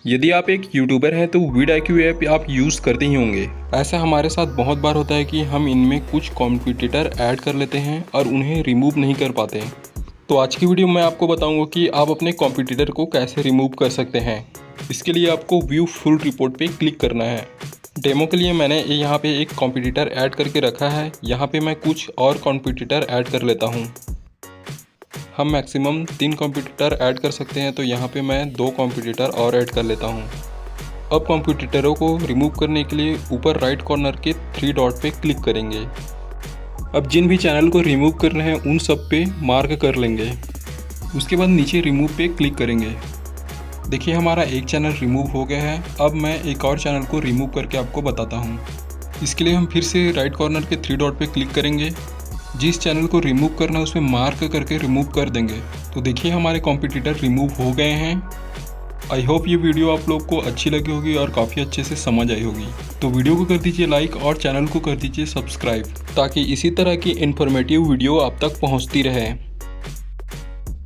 यदि आप एक यूट्यूबर हैं तो vidIQ ऐप आप यूज़ करते ही होंगे। ऐसा हमारे साथ बहुत बार होता है कि हम इनमें कुछ कॉम्पिटिटर ऐड कर लेते हैं और उन्हें रिमूव नहीं कर पाते। तो आज की वीडियो में आपको बताऊंगा कि आप अपने कॉम्पिटिटर को कैसे रिमूव कर सकते हैं। इसके लिए आपको व्यू फुल रिपोर्ट पे क्लिक करना है। डेमो के लिए मैंने यहाँ पे एक कॉम्पिटिटर ऐड करके रखा है। यहाँ पे मैं कुछ और कॉम्पिटिटर ऐड कर लेता हूँ। हम मैक्सिमम 3 कॉम्पिटिटर ऐड कर सकते हैं, तो यहाँ पे मैं 2 कॉम्पिटिटर और ऐड कर लेता हूँ। अब कॉम्पिटिटरों को रिमूव करने के लिए ऊपर राइट कॉर्नर के 3 डॉट पे क्लिक करेंगे। अब जिन भी चैनल को रिमूव करना है उन सब पे मार्क कर लेंगे। उसके बाद नीचे रिमूव पे क्लिक करेंगे। देखिए हमारा एक चैनल रिमूव हो गया है। अब मैं एक और चैनल को रिमूव करके आपको बताता हूँ। इसके लिए हम फिर से राइट कॉर्नर के 3 डॉट पे क्लिक करेंगे। जिस चैनल को रिमूव करना है उसमें मार्क करके रिमूव कर देंगे। तो देखिए हमारे कॉम्पिटिटर रिमूव हो गए हैं। आई होप ये वीडियो आप लोग को अच्छी लगी होगी और काफ़ी अच्छे से समझ आई होगी। तो वीडियो को कर दीजिए लाइक और चैनल को कर दीजिए सब्सक्राइब, ताकि इसी तरह की इन्फॉर्मेटिव वीडियो आप तक पहुंचती रहे।